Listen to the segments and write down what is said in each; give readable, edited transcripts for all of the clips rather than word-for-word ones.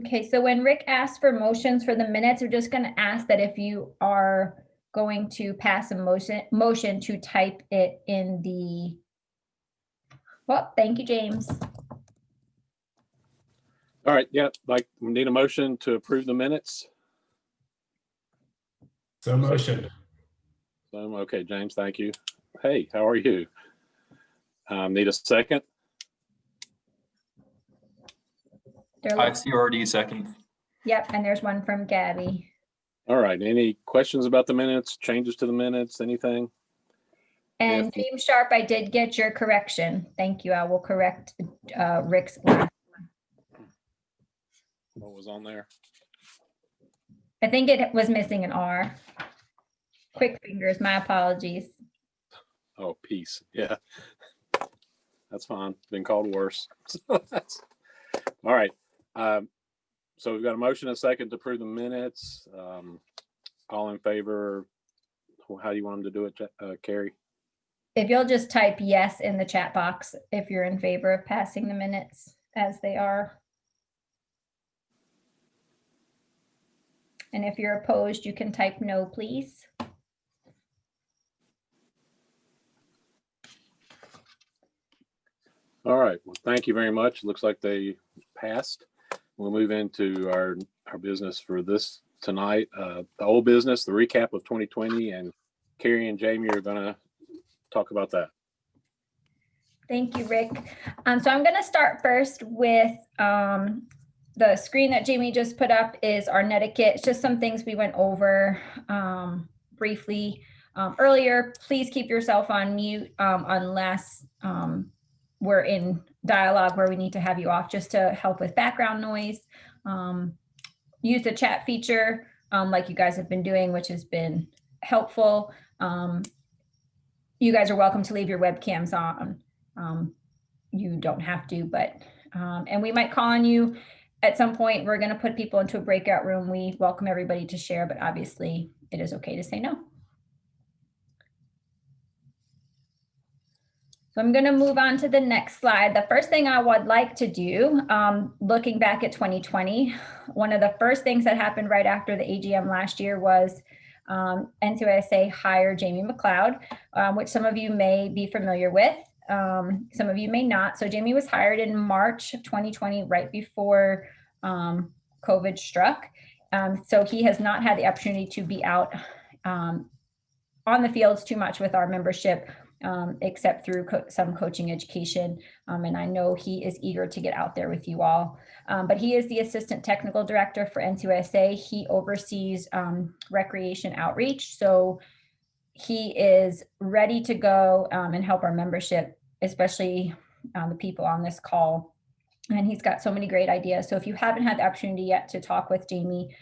Okay, so when Rick asked for motions for the minutes, we're just going to ask that if you are going to pass a motion to type it in the, well, thank you, James. All right, yeah, like we need a motion to approve the minutes. So motion. Okay, James, thank you. Hey, how are you? Need a second? CRD second. Yep, and there's one from Gabby. All right, any questions about the minutes, changes to the minutes, anything? And Yes. James Sharp, I did get your correction. Thank you. I will correct Rick's last. What was on there? I think it was missing an R. Quick fingers, my apologies. Oh, peace. Yeah, that's fine. Been called worse. All right. So we've got a motion and a second to approve the minutes. All in favor? How do you want them to do it, Carrie? If you'll just type yes in the chat box if you're in favor of passing the minutes as they are. And if you're opposed, you can type no, please. All right. Well, thank you very much. Looks like they passed. We'll move into our business for this tonight. The old business, the recap of 2020, and Carrie and Jamie are going to talk about that. Thank you, Rick. So I'm going to start first with the screen that Jamie just put up is our Netiquette. It's just some things we went over briefly earlier. Please keep yourself on mute unless we're in dialogue where we need to have you off, just to help with background noise. Use the chat feature like you guys have been doing, which has been helpful. You guys are welcome to leave your webcams on. You don't have to, but, and we might call on you at some point. We're going to put people into a breakout room. We welcome everybody to share, but obviously it is okay to say no. So I'm going to move on to the next slide. The first thing I would like to do, looking back at 2020, one of the first things that happened right after the AGM last year was NCYSA hired Jamie McLeod, which some of you may be familiar with. Some of you may not. So Jamie was hired in March of 2020, right before COVID struck. So he has not had the opportunity to be out on the fields too much with our membership, except through some coaching education. And I know he is eager to get out there with you all. But he is the Assistant Technical Director for NCYSA. He oversees recreation outreach. So he is ready to go and help our membership, especially the people on this call. And he's got so many great ideas. So if you haven't had the opportunity yet to talk with Jamie,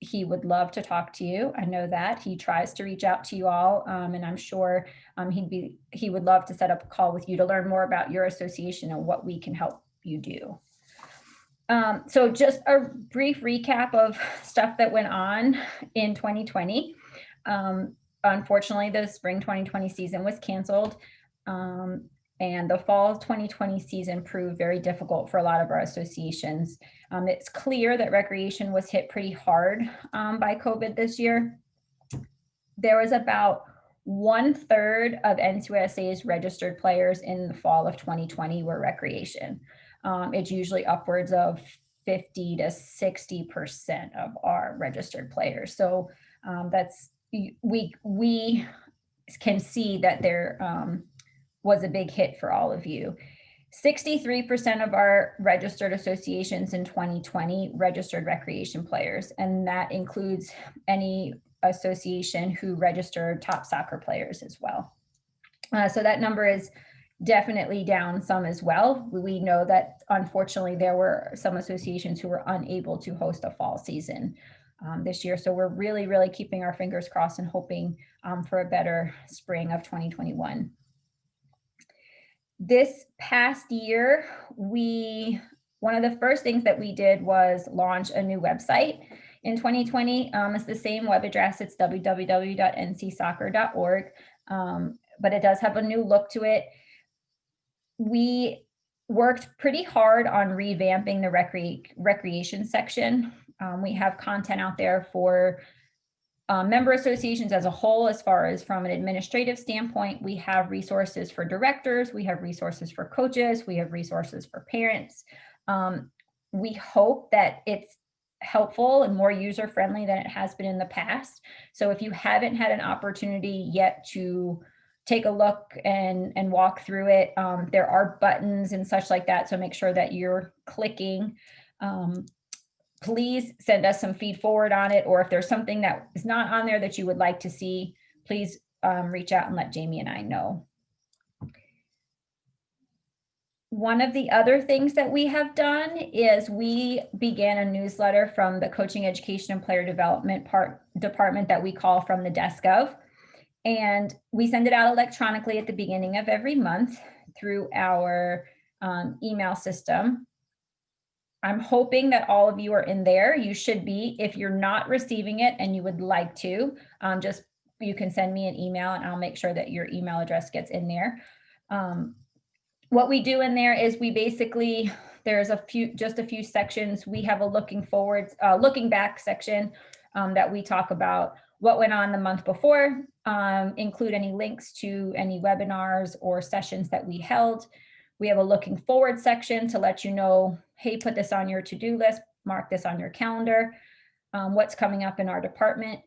he would love to talk to you. I know that he tries to reach out to you all, and I'm sure he would love to set up a call with you to learn more about your association and what we can help you do. So just a brief recap of stuff that went on in 2020. Unfortunately, the spring 2020 season was canceled, and the fall 2020 season proved very difficult for a lot of our associations. It's clear that recreation was hit pretty hard by COVID this year. There was about 1/3 of NCYSA's registered players in the fall of 2020 were recreation. It's usually upwards of 50 to 60% of our registered players. So that's, we can see that there was a big hit for all of you. 63% of our registered associations in 2020 registered recreation players, and that includes any association who registered top soccer players as well. So that number is definitely down some as well. We know that unfortunately there were some associations who were unable to host a fall season this year. So we're really, really keeping our fingers crossed and hoping for a better spring of 2021. This past year, one of the first things that we did was launch a new website in 2020. It's the same web address. It's www.ncsoccer.org, but it does have a new look to it. We worked pretty hard on revamping the recreation section. We have content out there for member associations as a whole, as far as from an administrative standpoint. We have resources for directors, we have resources for coaches, we have resources for parents. We hope that it's helpful and more user-friendly than it has been in the past. So if you haven't had an opportunity yet to take a look and walk through it, there are buttons and such like that, so make sure that you're clicking. Please send us some feed forward on it, or if there's something that is not on there that you would like to see, please reach out and let Jamie and I know. One of the other things that we have done is we began a newsletter from the Coaching, Education, and Player Development department that we call From the Desk of. And we send it out electronically at the beginning of every month through our email system. I'm hoping that all of you are in there. You should be. If you're not receiving it and you would like to, you can send me an email and I'll make sure that your email address gets in there. What we do in there is we basically, there's just a few sections. We have a looking back section that we talk about what went on the month before, include any links to any webinars or sessions that we held. We have a looking forward section to let you know, hey, put this on your to-do list, mark this on your calendar, what's coming up in our department.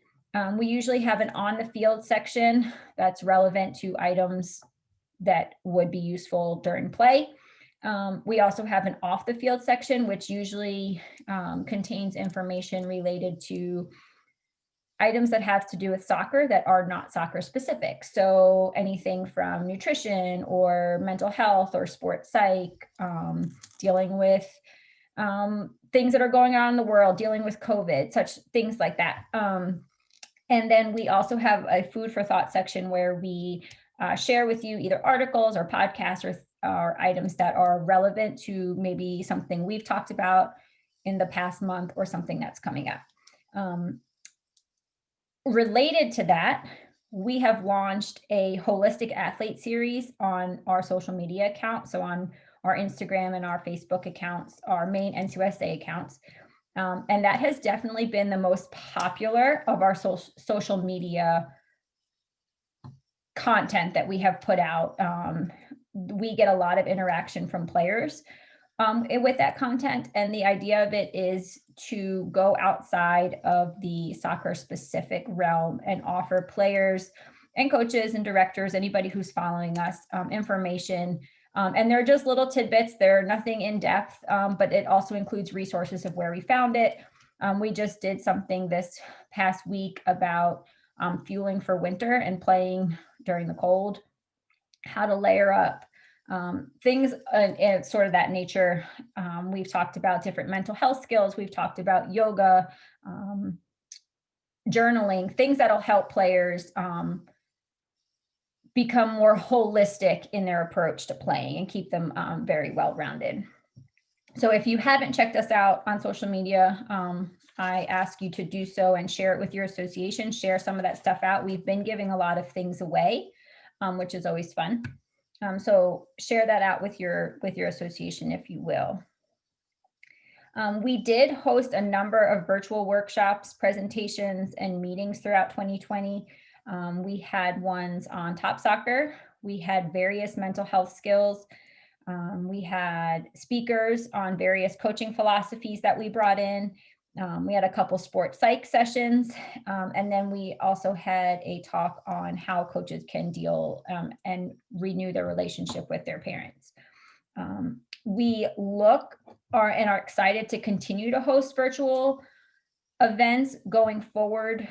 We usually have an on the field section that's relevant to items that would be useful during play. We also have an off the field section, which usually contains information related to items that have to do with soccer that are not soccer specific. So anything from nutrition or mental health or sports psych, dealing with things that are going on in the world, dealing with COVID, such things like that. And then we also have a food for thought section where we share with you either articles or podcasts or items that are relevant to maybe something we've talked about in the past month or something that's coming up. Related to that, we have launched a holistic athlete series on our social media account. So on our Instagram and our Facebook accounts, our main NCUSA accounts. And that has definitely been the most popular of our social media content that we have put out. We get a lot of interaction from players with that content. And the idea of it is to go outside of the soccer specific realm and offer players and coaches and directors, anybody who's following us, information. And they're just little tidbits. They're nothing in depth, but it also includes resources of where we found it. We just did something this past week about fueling for winter and playing during the cold, how to layer up, things and sort of that nature. We've talked about different mental health skills. We've talked about yoga, journaling, things that'll help players become more holistic in their approach to playing and keep them very well-rounded. So if you haven't checked us out on social media, I ask you to do so and share it with your association, share some of that stuff out. We've been giving a lot of things away, which is always fun. So share that out with your association, if you will. We did host a number of virtual workshops, presentations, and meetings throughout 2020. We had ones on top soccer. We had various mental health skills. We had speakers on various coaching philosophies that we brought in. We had a couple sports psych sessions. And then we also had a talk on how coaches can deal and renew their relationship with their parents. We are excited to continue to host virtual events going forward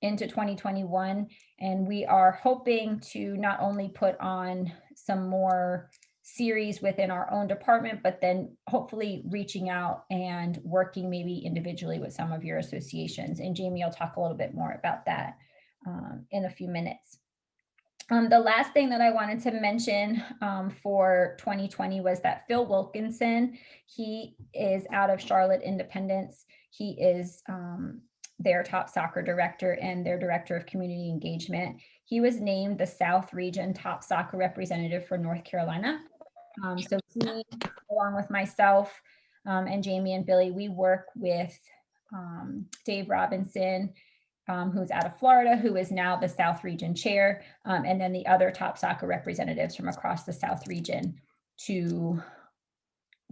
into 2021. And we are hoping to not only put on some more series within our own department, but then hopefully reaching out and working maybe individually with some of your associations. And Jamie will talk a little bit more about that in a few minutes. The last thing that I wanted to mention for 2020 was that Phil Wilkinson, he is out of Charlotte Independence. He is their top soccer director and their director of community engagement. He was named the South Region top soccer representative for North Carolina. So he, along with myself and Jamie and Billy, we work with Dave Robinson, who's out of Florida, who is now the South Region Chair, and then the other top soccer representatives from across the South Region to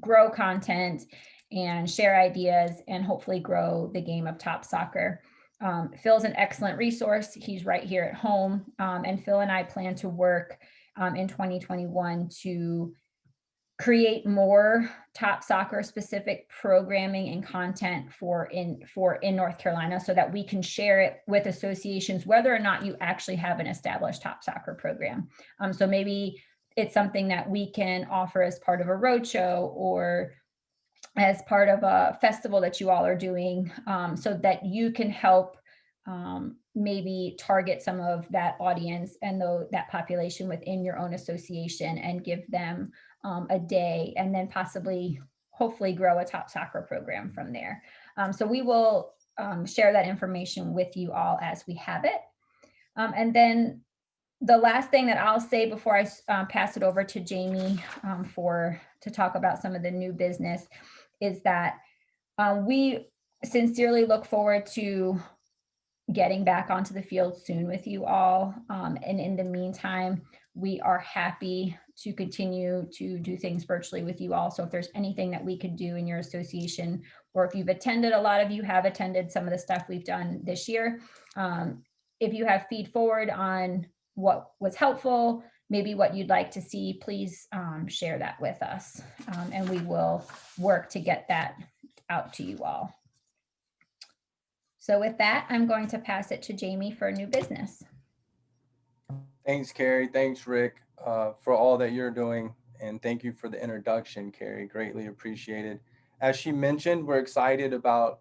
grow content and share ideas and hopefully grow the game of top soccer. Phil's an excellent resource. He's right here at home. And Phil and I plan to work in 2021 to create more top soccer specific programming and content for in North Carolina so that we can share it with associations, whether or not you actually have an established top soccer program. So maybe it's something that we can offer as part of a roadshow or as part of a festival that you all are doing, so that you can help maybe target some of that audience and that population within your own association and give them a day, and then possibly, hopefully, grow a top soccer program from there. So we will share that information with you all as we have it. And then the last thing that I'll say before I pass it over to Jamie to talk about some of the new business is that we sincerely look forward to getting back onto the field soon with you all. And in the meantime, we are happy to continue to do things virtually with you all. So if there's anything that we could do in your association, or if you've attended, a lot of you have attended some of the stuff we've done this year. If you have feed forward on what was helpful, maybe what you'd like to see, please share that with us. And we will work to get that out to you all. So with that, I'm going to pass it to Jamie for new business. Thanks, Carrie. Thanks, Rick, for all that you're doing. And thank you for the introduction, Carrie. Greatly appreciated. As she mentioned, we're excited about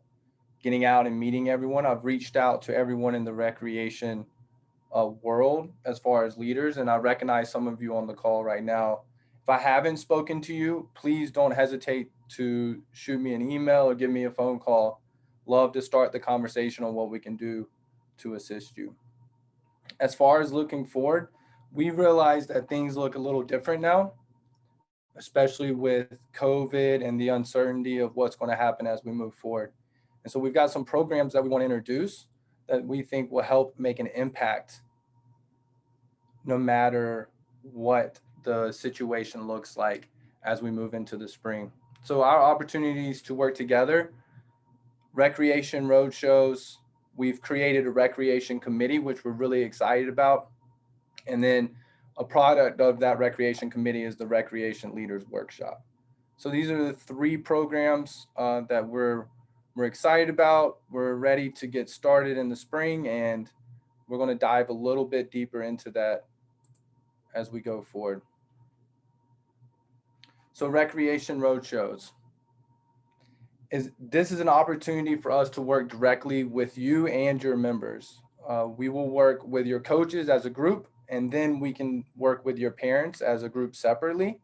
getting out and meeting everyone. I've reached out to everyone in the recreation world as far as leaders, and I recognize some of you on the call right now. If I haven't spoken to you, please don't hesitate to shoot me an email or give me a phone call. Love to start the conversation on what we can do to assist you. As far as looking forward, we realize that things look a little different now, especially with COVID and the uncertainty of what's going to happen as we move forward. And so we've got some programs that we want to introduce that we think will help make an impact no matter what the situation looks like as we move into the spring. So our opportunities to work together, recreation roadshows, we've created a recreation committee, which we're really excited about. And then a product of that recreation committee is the Recreation Leaders Workshop. So these are the three programs that we're excited about. We're ready to get started in the spring, and we're going to dive a little bit deeper into that as we go forward. So recreation roadshows. This is an opportunity for us to work directly with you and your members. We will work with your coaches as a group, and then we can work with your parents as a group separately.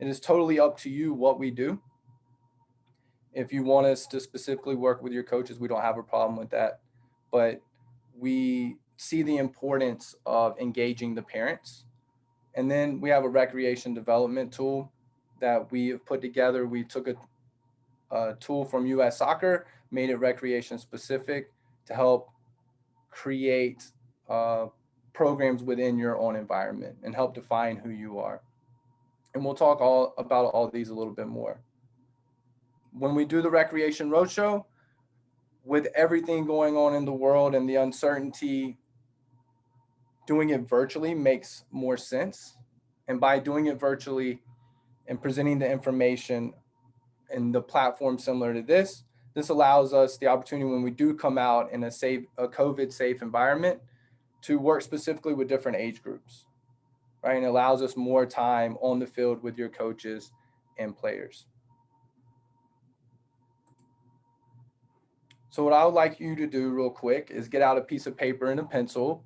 It is totally up to you what we do. If you want us to specifically work with your coaches, we don't have a problem with that. But we see the importance of engaging the parents. And then we have a recreation development tool that we have put together. We took a tool from US Soccer, made it recreation specific to help create programs within your own environment and help define who you are. And we'll talk about all of these a little bit more. When we do the Recreation Roadshow, with everything going on in the world and the uncertainty, doing it virtually makes more sense. And by doing it virtually and presenting the information in the platform similar to this allows us the opportunity when we do come out in a COVID safe environment to work specifically with different age groups, right? And it allows us more time on the field with your coaches and players. So what I would like you to do real quick is get out a piece of paper and a pencil.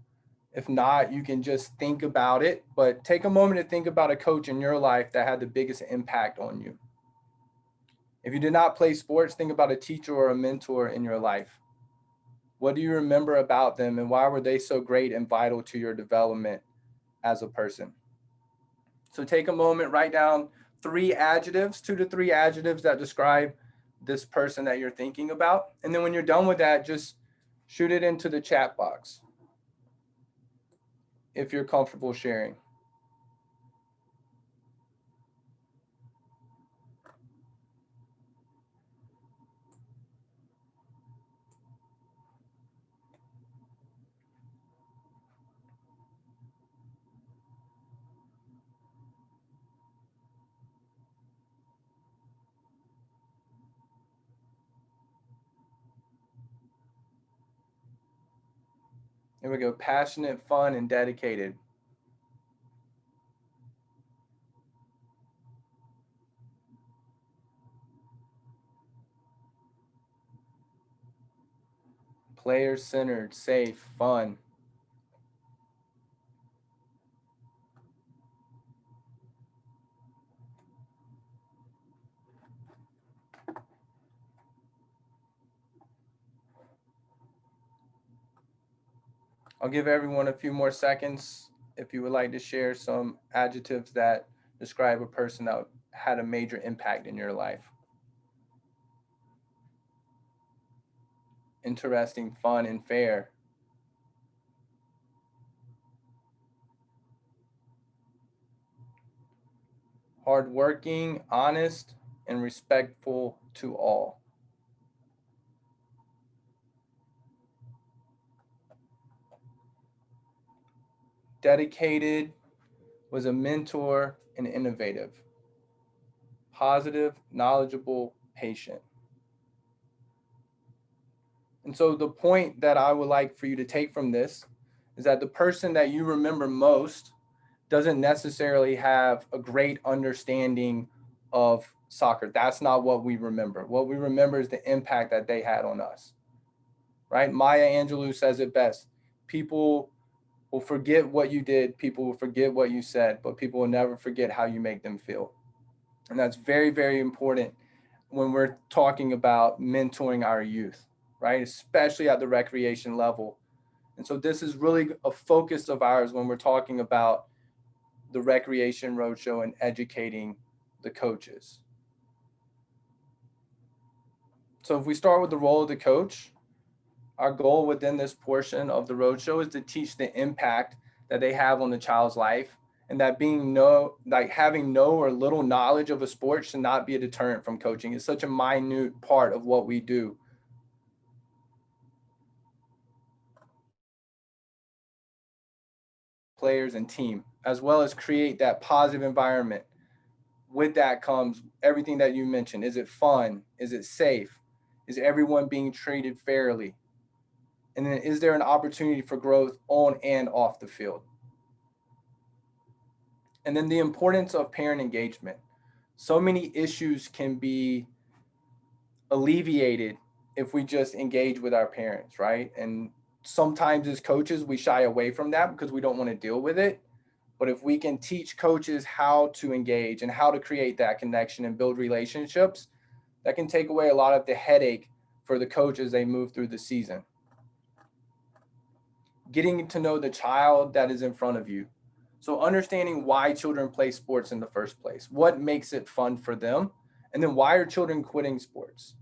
If not, you can just think about it, but take a moment to think about a coach in your life that had the biggest impact on you. If you did not play sports, think about a teacher or a mentor in your life. What do you remember about them, and why were they so great and vital to your development as a person? So take a moment, write down 2 to 3 adjectives that describe this person that you're thinking about. And then when you're done with that, just shoot it into the chat box if you're comfortable sharing. Here we go. Passionate, fun, and dedicated. Player-centered, safe, fun. I'll give everyone a few more seconds if you would like to share some adjectives that describe a person that had a major impact in your life. Interesting, fun, and fair. Hardworking, honest, and respectful to all. Dedicated, was a mentor and innovative. Positive, knowledgeable, patient. And so the point that I would like for you to take from this is that the person that you remember most doesn't necessarily have a great understanding of soccer. That's not what we remember. What we remember is the impact that they had on us, right? Maya Angelou says it best. People will forget what you did. People will forget what you said, but people will never forget how you make them feel. And that's very, very important when we're talking about mentoring our youth, right? Especially at the recreation level. And so this is really a focus of ours when we're talking about the Recreation Roadshow and educating the coaches. So if we start with the role of the coach, our goal within this portion of the roadshow is to teach the impact that they have on the child's life, and that having no or little knowledge of a sport should not be a deterrent from coaching. It's such a minute part of what we do. Players and team, as well as create that positive environment. With that comes everything that you mentioned. Is it fun? Is it safe? Is everyone being treated fairly? And then is there an opportunity for growth on and off the field? And then the importance of parent engagement. So many issues can be alleviated if we just engage with our parents, right? And sometimes as coaches, we shy away from that because we don't want to deal with it. But if we can teach coaches how to engage and how to create that connection and build relationships, that can take away a lot of the headache for the coach as they move through the season. Getting to know the child that is in front of you. So understanding why children play sports in the first place, what makes it fun for them, and then why are children quitting sports?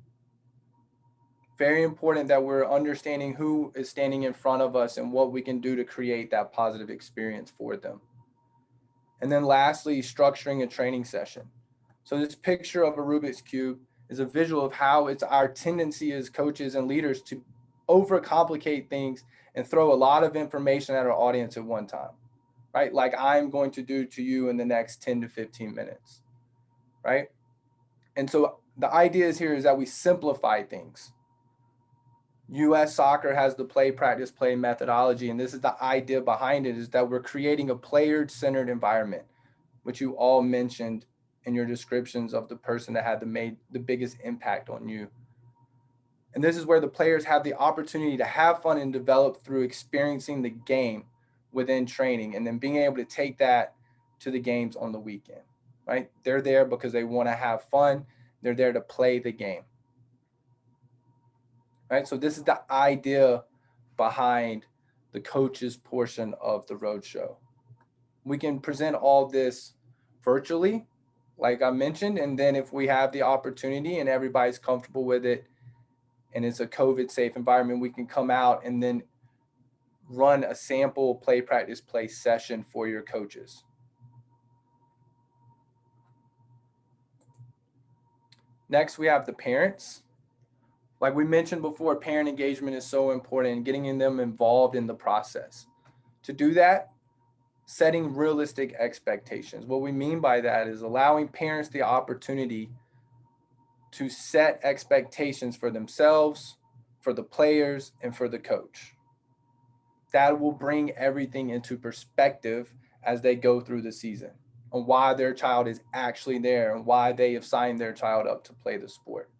Very important that we're understanding who is standing in front of us and what we can do to create that positive experience for them. And then lastly, structuring a training session. So this picture of a Rubik's Cube is a visual of how it's our tendency as coaches and leaders to overcomplicate things and throw a lot of information at our audience at one time, right? Like I'm going to do to you in the next 10 to 15 minutes, right? And so the idea is here is that we simplify things. US Soccer has the play, practice, play methodology. And this is the idea behind it, is that we're creating a player-centered environment, which you all mentioned in your descriptions of the person that had made the biggest impact on you. And this is where the players have the opportunity to have fun and develop through experiencing the game within training and then being able to take that to the games on the weekend, right? They're there because they want to have fun. They're there to play the game, right? So this is the idea behind the coaches portion of the roadshow. We can present all this virtually, like I mentioned. And then if we have the opportunity and everybody's comfortable with it and it's a COVID safe environment, we can come out and then run a sample play, practice, play session for your coaches. Next, we have the parents. Like we mentioned before, parent engagement is so important and getting them involved in the process. To do that, setting realistic expectations. What we mean by that is allowing parents the opportunity to set expectations for themselves, for the players, and for the coach. That will bring everything into perspective as they go through the season on why their child is actually there and why they have signed their child up to play the sport.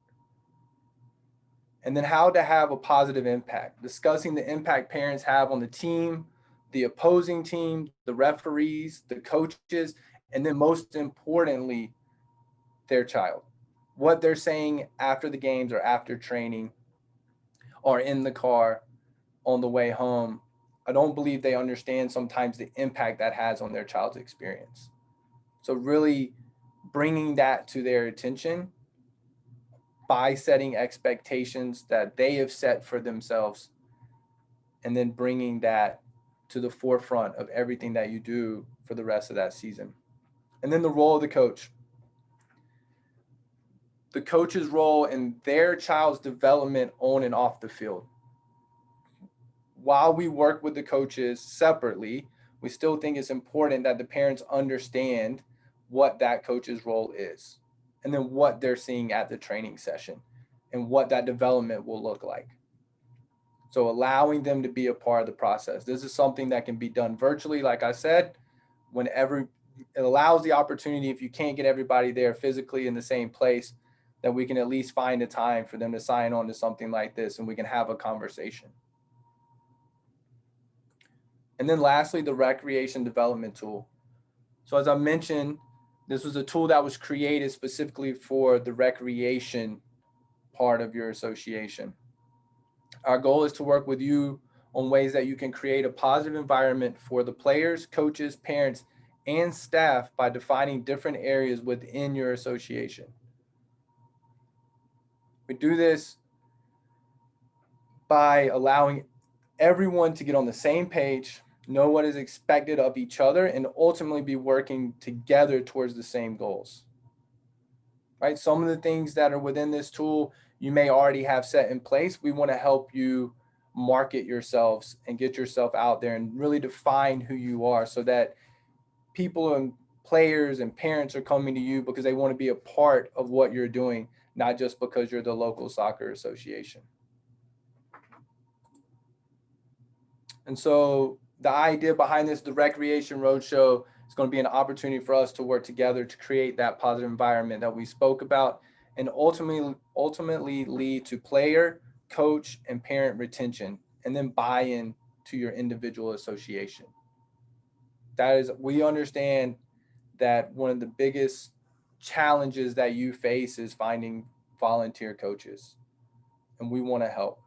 And then how to have a positive impact, discussing the impact parents have on the team, the opposing team, the referees, the coaches, and then most importantly, their child. What they're saying after the games or after training or in the car on the way home. I don't believe they understand sometimes the impact that has on their child's experience. So really bringing that to their attention by setting expectations that they have set for themselves, and then bringing that to the forefront of everything that you do for the rest of that season. And then the role of the coach. The coach's role in their child's development on and off the field. While we work with the coaches separately, we still think it's important that the parents understand what that coach's role is, and then what they're seeing at the training session and what that development will look like. So allowing them to be a part of the process. This is something that can be done virtually, like I said, whenever it allows the opportunity, if you can't get everybody there physically in the same place, that we can at least find a time for them to sign on to something like this and we can have a conversation. And then lastly, the recreation development tool. So as I mentioned, this was a tool that was created specifically for the recreation part of your association. Our goal is to work with you on ways that you can create a positive environment for the players, coaches, parents, and staff by defining different areas within your association. We do this by allowing everyone to get on the same page, know what is expected of each other, and ultimately be working together towards the same goals. Right? Some of the things that are within this tool you may already have set in place. We want to help you market yourselves and get yourself out there and really define who you are, so that people and players and parents are coming to you because they want to be a part of what you're doing, not just because you're the local soccer association. And so the idea behind this, the Recreation Roadshow, is going to be an opportunity for us to work together to create that positive environment that we spoke about, and ultimately lead to player, coach, and parent retention, and then buy-in to your individual association. That is, we understand that one of the biggest challenges that you face is finding volunteer coaches, and we want to help.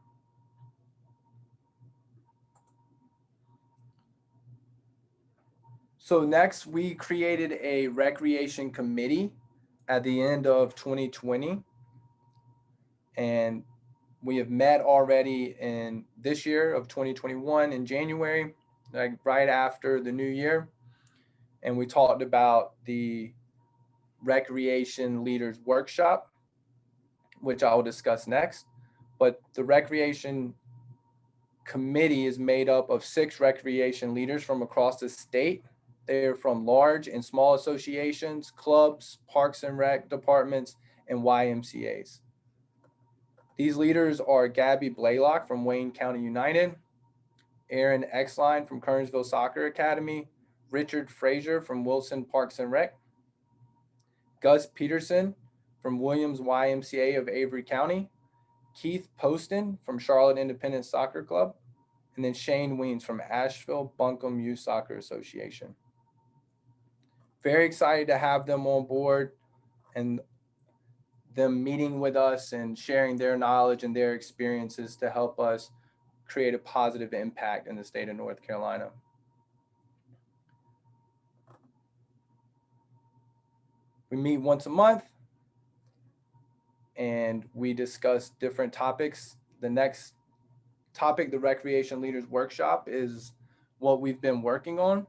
So next, we created a recreation committee at the end of 2020. And we have met already in this year of 2021 in January, like right after the new year. And we talked about the Recreation Leaders Workshop, which I will discuss next. But the Recreation Committee is made up of 6 recreation leaders from across the state. They're from large and small associations, clubs, parks and rec departments, and YMCAs. These leaders are Gabby Blaylock from Wayne County United, Aaron Exline from Kernersville Soccer Academy, Richard Frazier from Wilson Parks and Rec, Gus Peterson from Williams YMCA of Avery County, Keith Poston from Charlotte Independent Soccer Club, and then Shane Weens from Asheville Buncombe Youth Soccer Association. Very excited to have them on board and them meeting with us and sharing their knowledge and their experiences to help us create a positive impact in the state of North Carolina. We meet once a month and we discuss different topics. The next topic, the Recreation Leaders Workshop, is what we've been working on.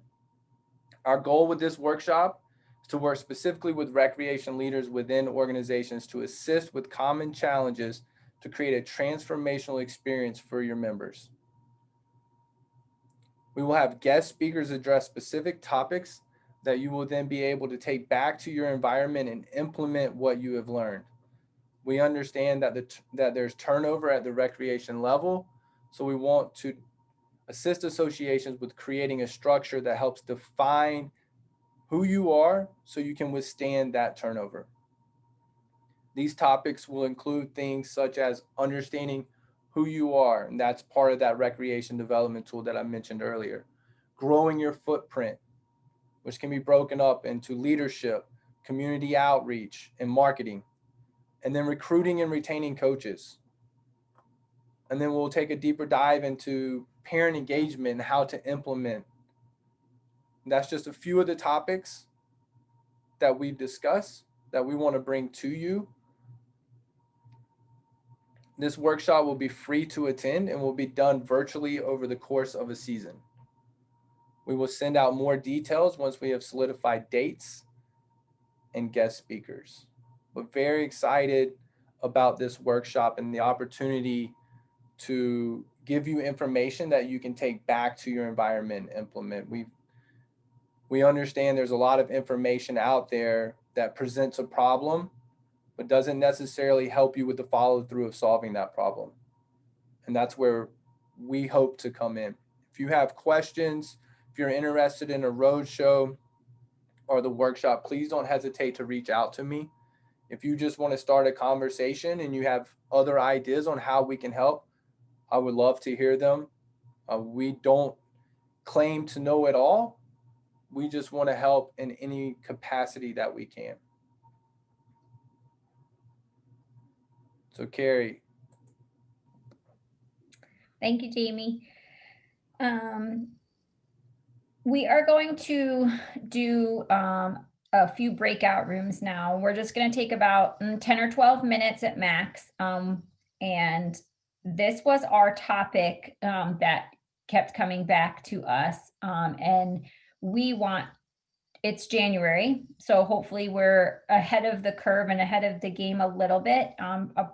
Our goal with this workshop is to work specifically with recreation leaders within organizations to assist with common challenges to create a transformational experience for your members. We will have guest speakers address specific topics that you will then be able to take back to your environment and implement what you have learned. We understand that there's turnover at the recreation level, so we want to assist associations with creating a structure that helps define who you are so you can withstand that turnover. These topics will include things such as understanding who you are, and that's part of that recreation development tool that I mentioned earlier. Growing your footprint, which can be broken up into leadership, community outreach, and marketing. And then recruiting and retaining coaches. And then we'll take a deeper dive into parent engagement and how to implement. And that's just a few of the topics that we've discussed that we want to bring to you. This workshop will be free to attend and will be done virtually over the course of a season. We will send out more details once we have solidified dates and guest speakers. We're very excited about this workshop and the opportunity to give you information that you can take back to your environment and implement. We understand there's a lot of information out there that presents a problem, but doesn't necessarily help you with the follow through of solving that problem. And that's where we hope to come in. If you have questions, if you're interested in a roadshow or the workshop, please don't hesitate to reach out to me. If you just want to start a conversation and you have other ideas on how we can help, I would love to hear them. We don't claim to know it all. We just want to help in any capacity that we can. So Carrie. Thank you, Jamie. We are going to do a few breakout rooms now. We're just going to take about 10 or 12 minutes at max. And this was our topic that kept coming back to us. And it's January, so hopefully we're ahead of the curve and ahead of the game a little bit,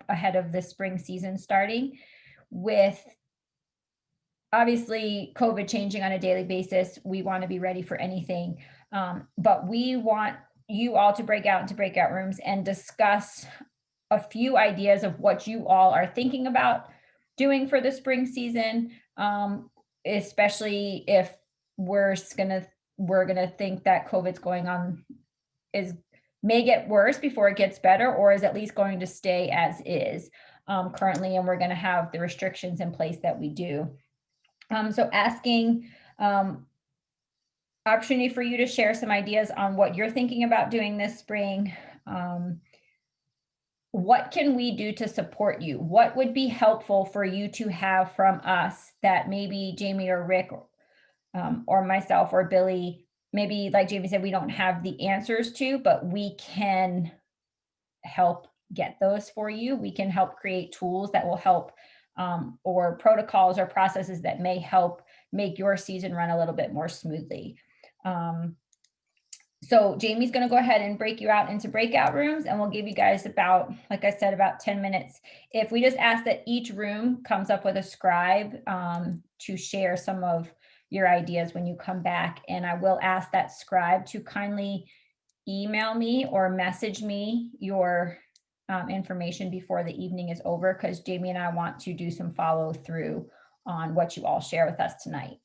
ahead of the spring season starting, with obviously COVID changing on a daily basis. We want to be ready for anything, but we want you all to break out into breakout rooms and discuss a few ideas of what you all are thinking about doing for the spring season, especially if we're gonna think that COVID's going on may get worse before it gets better, or is at least going to stay as is currently, and we're gonna have the restrictions in place that we do. So asking opportunity for you to share some ideas on what you're thinking about doing this spring. What can we do to support you? What would be helpful for you to have from us that maybe Jamie or Rick or myself or Billy, maybe like Jamie said, we don't have the answers to, but we can help get those for you. We can help create tools that will help, or protocols or processes that may help make your season run a little bit more smoothly. So Jamie's going to go ahead and break you out into breakout rooms, and we'll give you guys about, like I said, about 10 minutes. If we just ask that each room comes up with a scribe to share some of your ideas when you come back. And I will ask that scribe to kindly email me or message me your information before the evening is over, because Jamie and I want to do some follow through on what you all share with us tonight.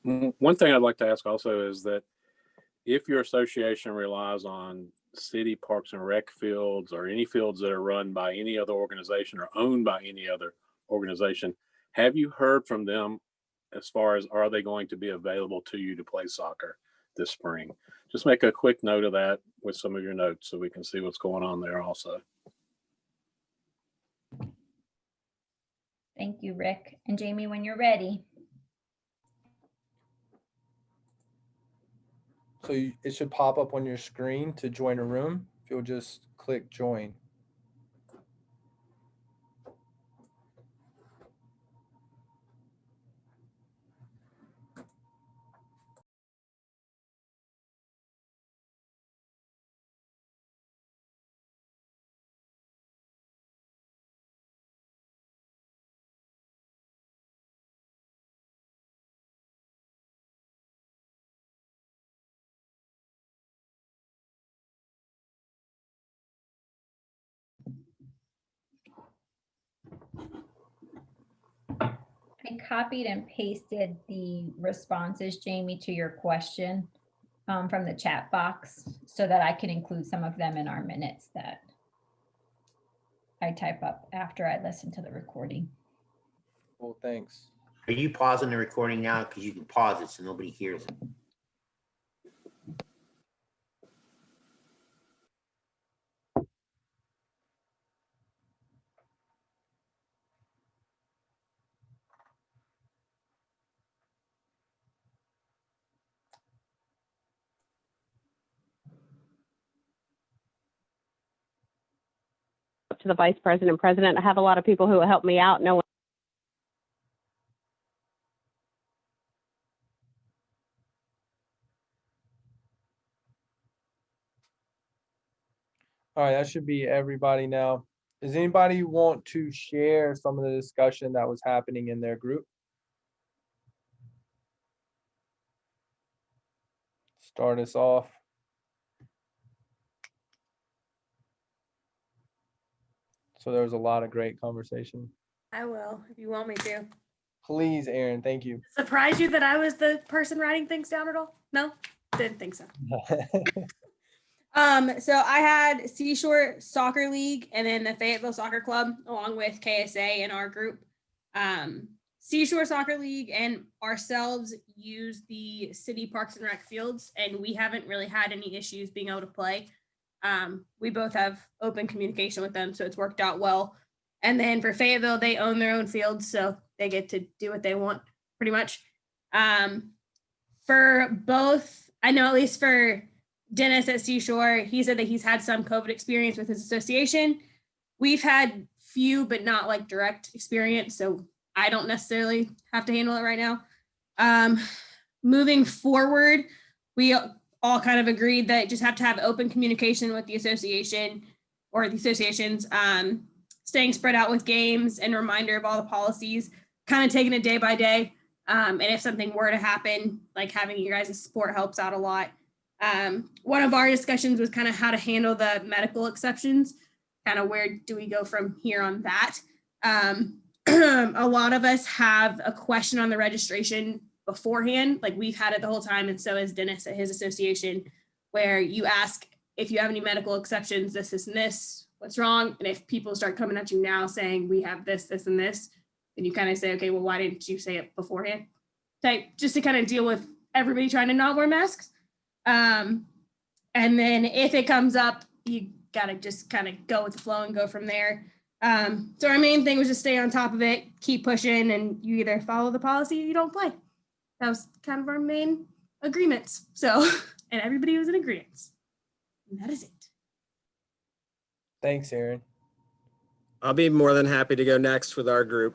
One thing I'd like to ask also is that if your association relies on city parks and rec fields or any fields that are run by any other organization or owned by any other organization, have you heard from them as far as, are they going to be available to you to play soccer this spring? Just make a quick note of that with some of your notes so we can see what's going on there also. Thank you, Rick. And Jamie, when you're ready. So it should pop up on your screen to join a room. If you'll just click join. I copied and pasted the responses, Jamie, to your question from the chat box so that I can include some of them in our minutes that I type up after I listen to the recording. Cool, thanks. Are you pausing the recording now? Because you can pause it so nobody hears it. Up to the vice president and president. I have a lot of people who help me out. No one. All right, that should be everybody now. Does anybody want to share some of the discussion that was happening in their group? Start us off. So there was a lot of great conversation. I will, if you want me to. Please, Aaron, thank you. Surprise you that I was the person writing things down at all? No, didn't think so. So I had Seashore Soccer League and then the Fayetteville Soccer Club along with KSA in our group. Seashore Soccer League and ourselves use the city parks and rec fields, and we haven't really had any issues being able to play. We both have open communication with them, so it's worked out well. And then for Fayetteville, they own their own fields, so they get to do what they want pretty much. For both, I know at least for Dennis at Seashore, he said that he's had some COVID experience with his association. We've had few, but not like direct experience, so I don't necessarily have to handle it right now. Moving forward, we all kind of agreed that just have to have open communication with the association or the associations, staying spread out with games and reminder of all the policies, kind of taking it day by day. And if something were to happen, like having you guys' support helps out a lot. One of our discussions was kind of how to handle the medical exceptions, kind of where do we go from here on that. A lot of us have a question on the registration beforehand, like we've had it the whole time, and so has Dennis at his association, where you ask if you have any medical exceptions, this, and this, what's wrong? And if people start coming at you now saying we have this, this, and this, then you kind of say, okay, well, why didn't you say it beforehand? Type, just to kind of deal with everybody trying to not wear masks. And then if it comes up, you gotta just kind of go with the flow and go from there. So our main thing was just stay on top of it, keep pushing, and you either follow the policy or you don't play. That was kind of our main agreements. So, and everybody was in agreement. And that is it. Thanks, Aaron. I'll be more than happy to go next with our group.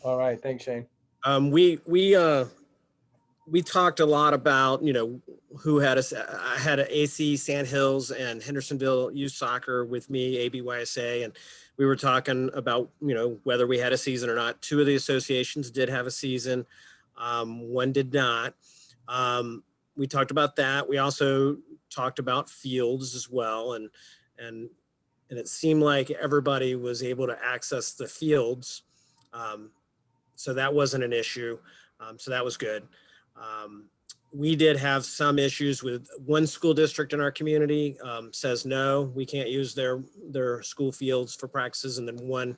All right, thanks, Shane. We talked a lot about, who had us. I had an AC Sandhills and Hendersonville Youth Soccer with me, ABYSA, and we were talking about, whether we had a season or not. Two of the associations did have a season. One did not. We talked about that. We also talked about fields as well. And it seemed like everybody was able to access the fields. So that wasn't an issue. So that was good. We did have some issues with one school district in our community says, no, we can't use their school fields for practices. And then one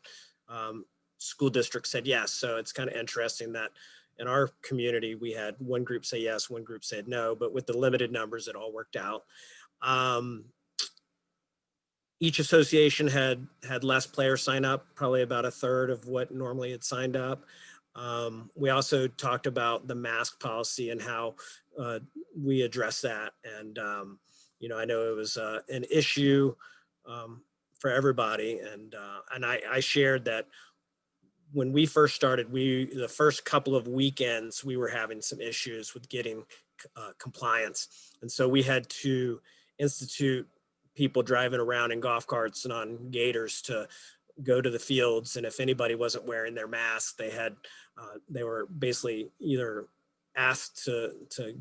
school district said yes. So it's kind of interesting that in our community, we had one group say yes, one group said no, but with the limited numbers, it all worked out. Each association had less players sign up, probably about a third of what normally had signed up. We also talked about the mask policy and how we address that. And, I know it was an issue for everybody. And I shared that when we first started, the first couple of weekends, we were having some issues with getting compliance. And so we had to institute people driving around in golf carts and on gators to go to the fields. And if anybody wasn't wearing their mask, they were basically either asked to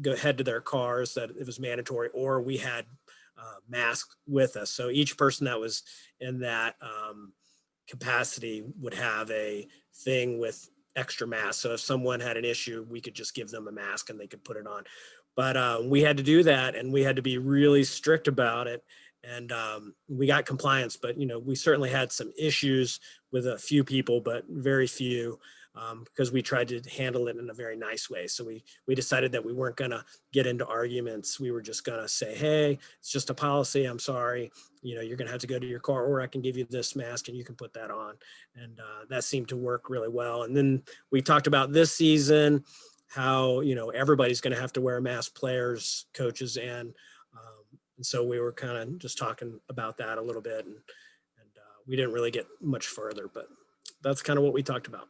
go head to their cars, that it was mandatory, or we had masks with us. So each person that was in that capacity would have a thing with extra masks. So if someone had an issue, we could just give them a mask and they could put it on. But we had to do that, and we had to be really strict about it. And we got compliance, but we certainly had some issues with a few people, but very few, because we tried to handle it in a very nice way. So we decided that we weren't going to get into arguments. We were just going to say, hey, it's just a policy. I'm sorry. You're going to have to go to your car, or I can give you this mask and you can put that on. And that seemed to work really well. And then we talked about this season, how, everybody's going to have to wear a mask, players, coaches, and so we were kind of just talking about that a little bit, and we didn't really get much further, but that's kind of what we talked about.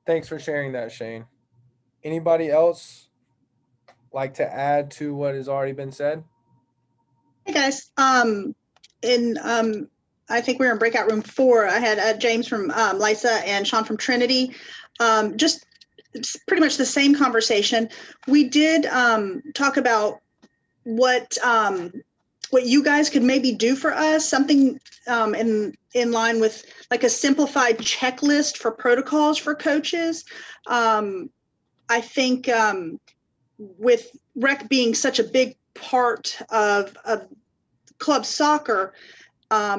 Thanks for sharing that, Shane. Anybody else like to add to what has already been said? Hey guys, I think we were in breakout room 4. I had James from LISA and Sean from Trinity. Just it's pretty much the same conversation. We did talk about what you guys could maybe do for us, something in line with like a simplified checklist for protocols for coaches. I think with rec being such a big part of club soccer,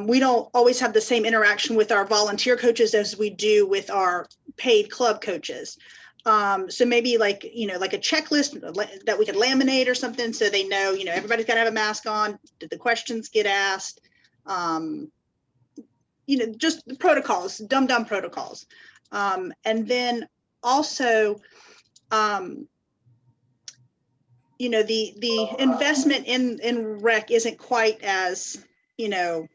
we don't always have the same interaction with our volunteer coaches as we do with our paid club coaches. So maybe like a checklist that we could laminate or something, so they know, everybody's got to have a mask on. Did the questions get asked? Just the protocols, dumb protocols. And then also, the investment in rec isn't quite as, you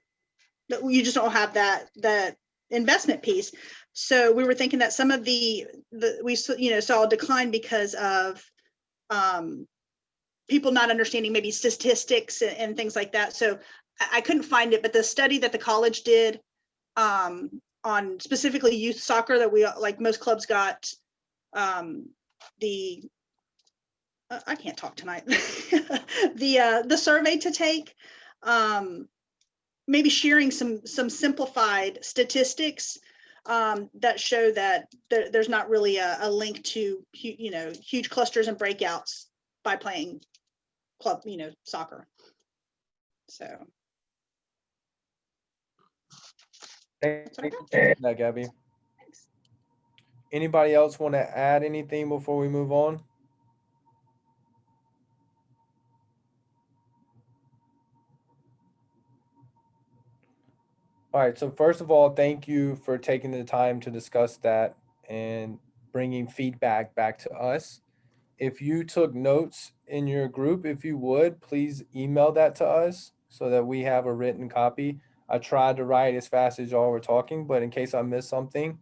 just don't have that investment piece. So we were thinking that some of we saw a decline because of people not understanding maybe statistics and things like that. So I couldn't find it, but the study that the college did on specifically youth soccer, that we, like most clubs got I can't talk tonight, the survey to take, maybe sharing some simplified statistics that show that there's not really a link to huge clusters and breakouts by playing club soccer. So Thanks for that, Gabby. thanks. Anybody else want to add anything before we move on? All right, so first of all, thank you for taking the time to discuss that and bringing feedback back to us. If you took notes in your group, if you would, please email that to us so that we have a written copy. I tried to write as fast as y'all were talking, but in case I missed something.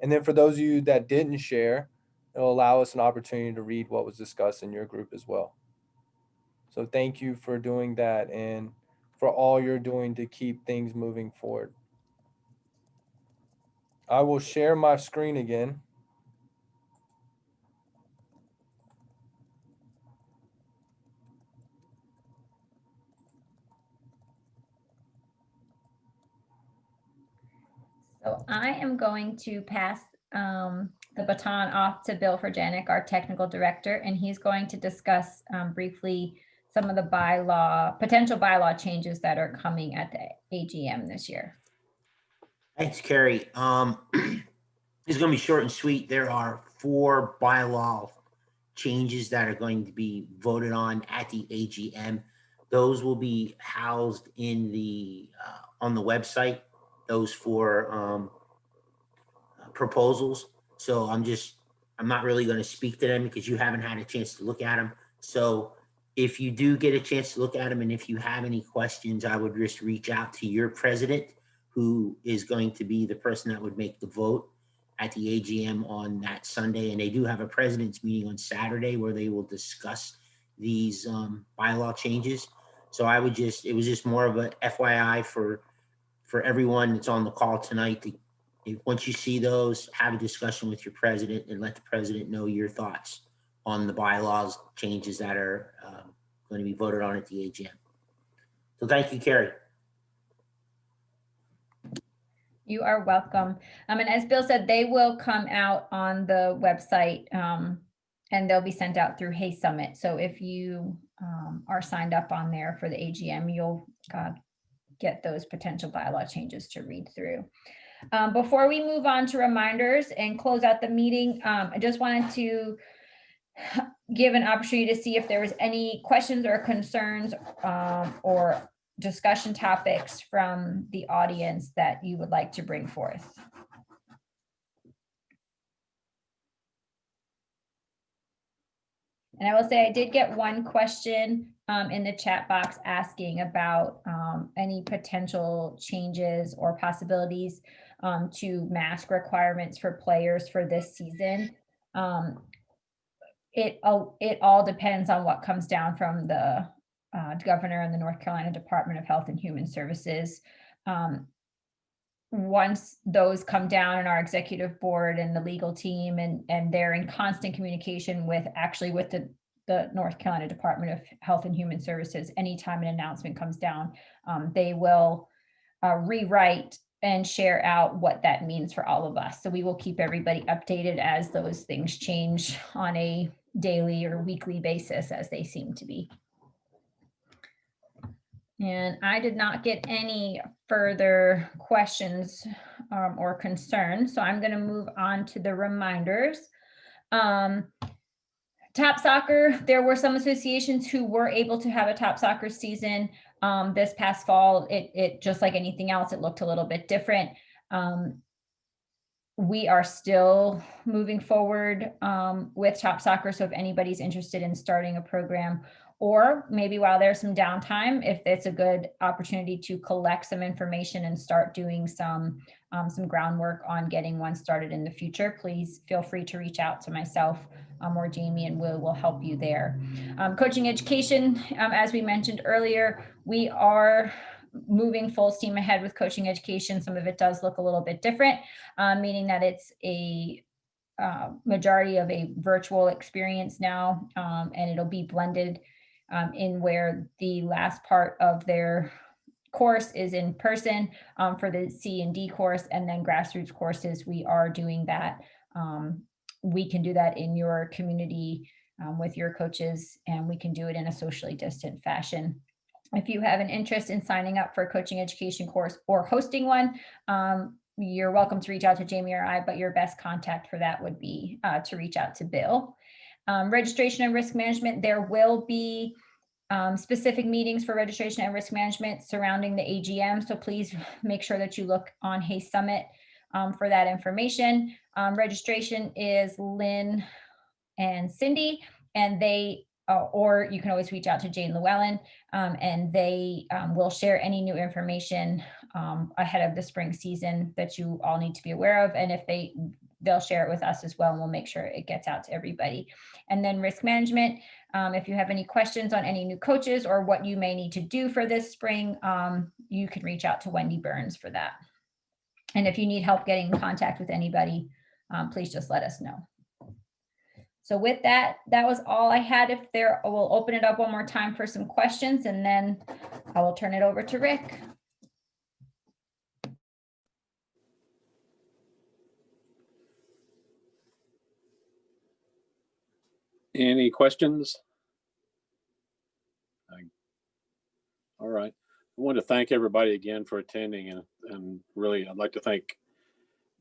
And then for those of you that didn't share, it'll allow us an opportunity to read what was discussed in your group as well. So thank you for doing that and for all you're doing to keep things moving forward. I will share my screen again. So I am going to pass the baton off to Bill Furjanic, our technical director, and he's going to discuss briefly some of the potential bylaw changes that are coming at the AGM this year. Thanks, Carrie. It's going to be short and sweet. There are 4 bylaw changes that are going to be voted on at the AGM. Those will be housed in on the website. those four proposals. So I'm not really going to speak to them because you haven't had a chance to look at them. So if you do get a chance to look at them, and if you have any questions, I would just reach out to your president, who is going to be the person that would make the vote at the AGM on that Sunday. And they do have a president's meeting on Saturday where they will discuss these bylaw changes. So it was just more of a FYI for everyone that's on the call tonight. Once you see those, have a discussion with your president and let the president know your thoughts on the bylaws changes that are going to be voted on at the AGM. So thank you, Carrie. You are welcome. And as Bill said, they will come out on the website and they'll be sent out through Hay Summit. So if you are signed up on there for the AGM, you'll get those potential bylaw changes to read through. Before we move on to reminders and close out the meeting, I just wanted to give an opportunity to see if there was any questions or concerns or discussion topics from the audience that you would like to bring forth. And I will say I did get one question in the chat box asking about any potential changes or possibilities to mask requirements for players for this season. It all depends on what comes down from the governor and the North Carolina Department of Health and Human Services. Once those come down and our executive board and the legal team and they're in constant communication with the North Carolina Department of Health and Human Services, anytime an announcement comes down, they will rewrite and share out what that means for all of us. So we will keep everybody updated as those things change on a daily or weekly basis as they seem to be. And I did not get any further questions or concerns. So I'm going to move on to the reminders. Top soccer, there were some associations who were able to have a top soccer season this past fall. It just like anything else, it looked a little bit different. We are still moving forward with top soccer. So if anybody's interested in starting a program, or maybe while there's some downtime, if it's a good opportunity to collect some information and start doing some groundwork on getting one started in the future, please feel free to reach out to myself or Jamie, and we'll help you there. Coaching education, as we mentioned earlier, we are moving full steam ahead with coaching education. Some of it does look a little bit different, meaning that it's a majority of a virtual experience now, and it'll be blended in where the last part of their course is in person for the C and D course, and then grassroots courses, we are doing that. We can do that in your community with your coaches, and we can do it in a socially distant fashion. If you have an interest in signing up for a coaching education course or hosting one, you're welcome to reach out to Jamie or I, but your best contact for that would be to reach out to Bill. Registration and risk management, there will be specific meetings for registration and risk management surrounding the AGM. So please make sure that you look on Hay Summit for that information. Registration is Lynn and Cindy, and they, or you can always reach out to Jane Llewellyn, and they will share any new information ahead of the spring season that you all need to be aware of. And if they'll share it with us as well, and we'll make sure it gets out to everybody. And then risk management, if you have any questions on any new coaches or what you may need to do for this spring, you can reach out to Wendy Burns for that. And if you need help getting in contact with anybody, please just let us know. So with that, that was all I had. We'll open it up one more time for some questions, and then I will turn it over to Rick. Any questions? All right. I want to thank everybody again for attending, and really I'd like to thank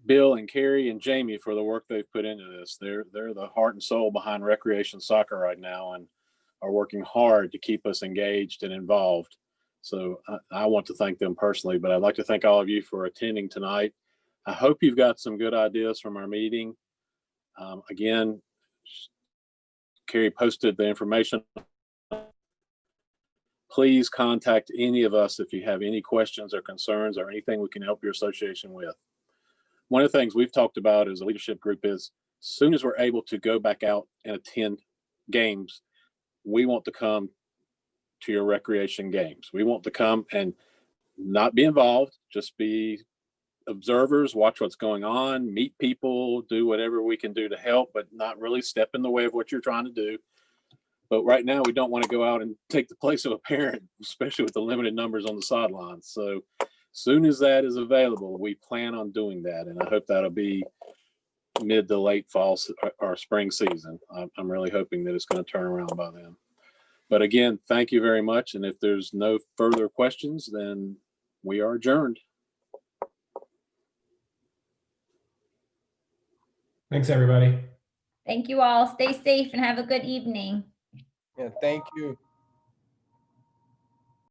Bill and Carrie and Jamie for the work they've put into this. They're the heart and soul behind recreation soccer right now and are working hard to keep us engaged and involved. So I want to thank them personally, but I'd like to thank all of you for attending tonight. I hope you've got some good ideas from our meeting. Again, Carrie posted the information. Please contact any of us if you have any questions or concerns or anything we can help your association with. One of the things we've talked about as a leadership group is, as soon as we're able to go back out and attend games, we want to come to your recreation games. We want to come and not be involved, just be observers, watch what's going on, meet people, do whatever we can do to help, but not really step in the way of what you're trying to do. But right now, we don't want to go out and take the place of a parent, especially with the limited numbers on the sidelines. So soon as that is available, we plan on doing that. And I hope that'll be mid to late fall or spring season. I'm really hoping that it's going to turn around by then. But again, thank you very much. And if there's no further questions, then we are adjourned. Thanks, everybody. Thank you all. Stay safe and have a good evening. Yeah, thank you.